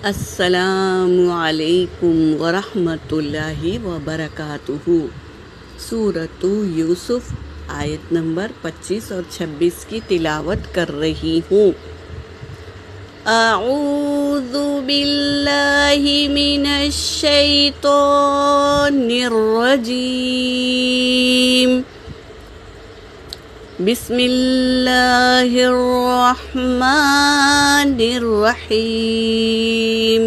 السلام علیکم ورحمۃ اللہ وبرکاتہ۔ سورۃ یوسف آیت نمبر 25 اور 26 کی تلاوت کر رہی ہوں۔ اعوذ باللہ من الشیطان الرجیم، بسم اللہ الرحمن الرحیم۔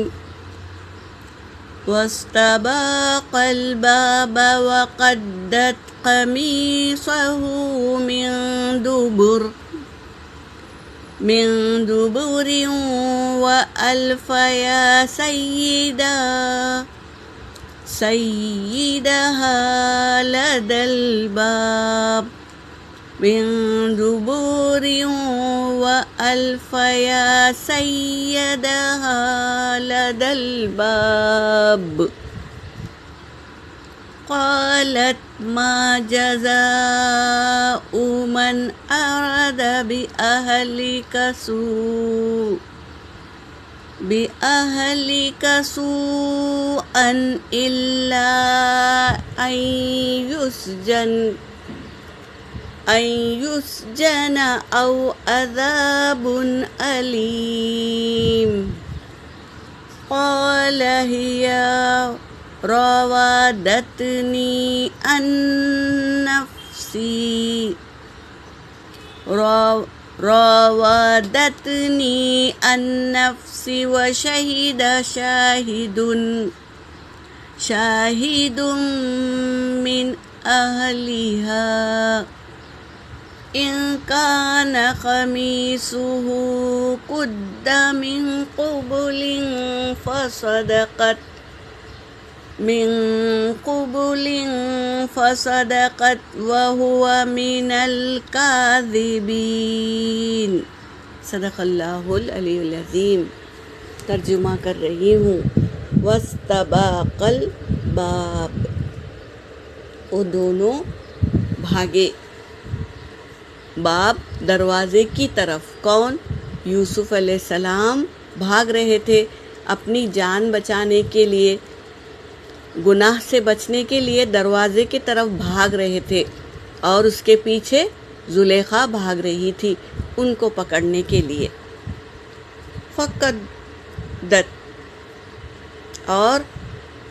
واستبق الباب وقدت قمیصه من دبر وألف يا سيدها لدى الباب من دبور وألف يا سيدها لدى الباب قالت ما جزاء من أراد بأهلك سوءا إلا أن يسجن أو عذاب أليم۔ قال هي راودتني عن نفسي وشهد شاهد من أهلها إن كان قميصه قد من قبل فصدقت وهو من الكاذبين۔ صدق اللہ العلی العظیم۔ ترجمہ کر رہی ہوں۔ واستباق الباب، وہ دونوں بھاگے، باب دروازے کی طرف۔ کون؟ یوسف علیہ السلام بھاگ رہے تھے اپنی جان بچانے کے لیے، گناہ سے بچنے کے لیے دروازے کی طرف بھاگ رہے تھے، اور اس کے پیچھے زلیخا بھاگ رہی تھی ان کو پکڑنے کے لیے۔ فقدت، اور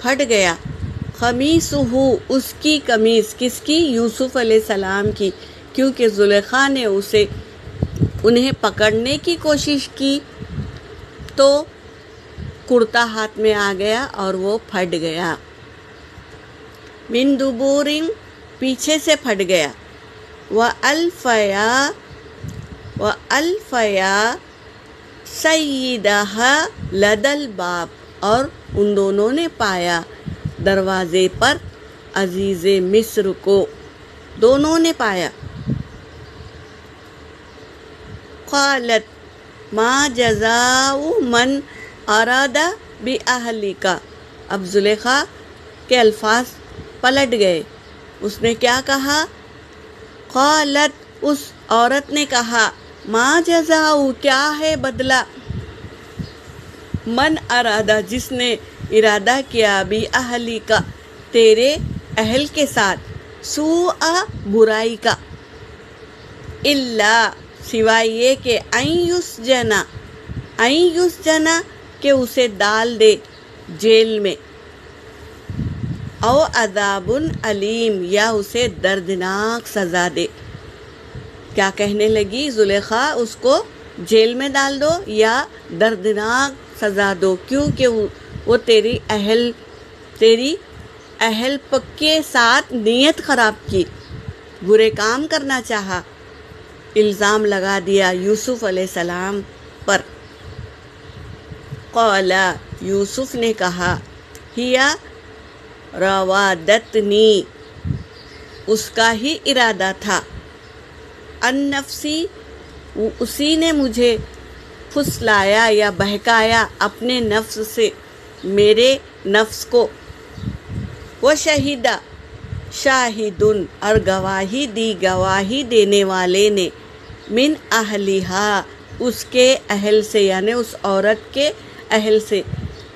پھٹ گیا، قمیصہ، اس کی قمیص، کس کی؟ یوسف علیہ السلام کی، کیونکہ زلیخا نے انہیں پکڑنے کی کوشش کی تو کرتا ہاتھ میں آ گیا اور وہ پھٹ گیا۔ من دبور، پیچھے سے پھٹ گیا۔ وَأَلْفَيَا سَيِّدَهَا لَدَى الْبَابِ، اور ان دونوں نے پایا دروازے پر عزیز مصر کو، دونوں نے پایا۔ قالت ما جزاء من اراد بأہلک، اب زلیخا کے الفاظ پلٹ گئے۔ اس نے کیا کہا؟ قالت، اس عورت نے کہا، ما جزاء، کیا ہے بدلہ، من ارادہ، جس نے ارادہ کیا، بأہلک، تیرے اہل کے ساتھ، سوء، برائی کا، الا، سوائے یہ کہ ان یسجن، کہ اسے ڈال دے جیل میں، او عذاب علیم، یا اسے دردناک سزا دے۔ کیا کہنے لگی زلیخا؟ اس کو جیل میں ڈال دو یا دردناک سزا دو، کیونکہ وہ تیری اہل کے ساتھ نیت خراب کی، برے کام کرنا چاہا، الزام لگا دیا یوسف علیہ السلام پر۔ قال، یوسف نے کہا، ہیا راودتنی، اس کا ہی ارادہ تھا، عن نفسی، اسی نے مجھے پھسلایا یا بہکایا اپنے نفس سے، میرے نفس کو۔ وشہد، شاہدن، اور گواہی دی، گواہی دینے والے نے، من اہلہا، اس کے اہل سے، یعنی اس عورت کے اہل سے۔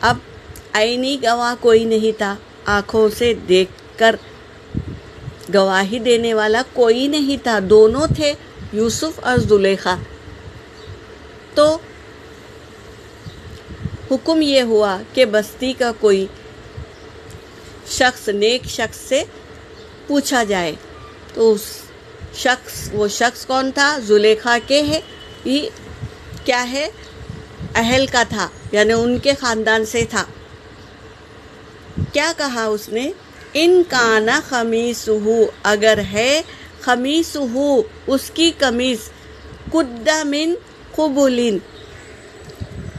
اب عینی گواہ کوئی نہیں تھا، آنکھوں سے دیکھ کر گواہی دینے والا کوئی نہیں تھا، دونوں تھے، یوسف اور زلیخا۔ تو حکم یہ ہوا کہ بستی کا کوئی شخص، نیک شخص سے پوچھا جائے۔ تو وہ شخص کون تھا؟ زلیخا کے کیا ہے، اہل کا تھا، یعنی ان کے خاندان سے تھا۔ کیا کہا اس نے؟ ان کانا خمیسہ، اگر ہے خمیسہ اس کی قمیص، قد من قبل،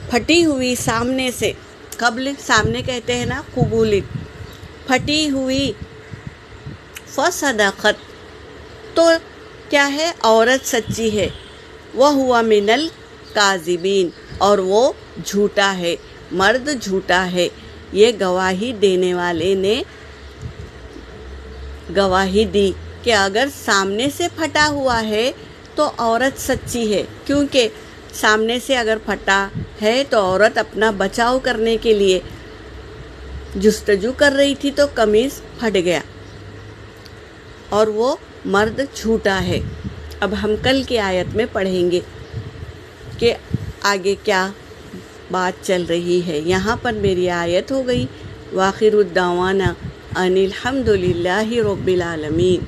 پھٹی ہوئی سامنے سے، قبل سامنے کہتے ہیں نا، قبول پھٹی ہوئی، فصدقت تو کیا ہے، عورت سچی ہے، وہو من الکاذبین، اور وہ جھوٹا ہے، مرد جھوٹا ہے۔ یہ گواہی دینے والے نے گواہی دی کہ اگر سامنے سے پھٹا ہوا ہے تو عورت سچی ہے، کیونکہ سامنے سے اگر پھٹا ہے تو عورت اپنا بچاؤ کرنے کے لیے جستجو کر رہی تھی تو قمیص پھٹ گیا، اور وہ مرد جھوٹا ہے۔ اب ہم کل کی آیت میں پڑھیں گے کہ آگے کیا بات چل رہی ہے۔ یہاں پر میری آیت ہو گئی، وآخر الدعوانا ان الحمد للہ رب العالمین۔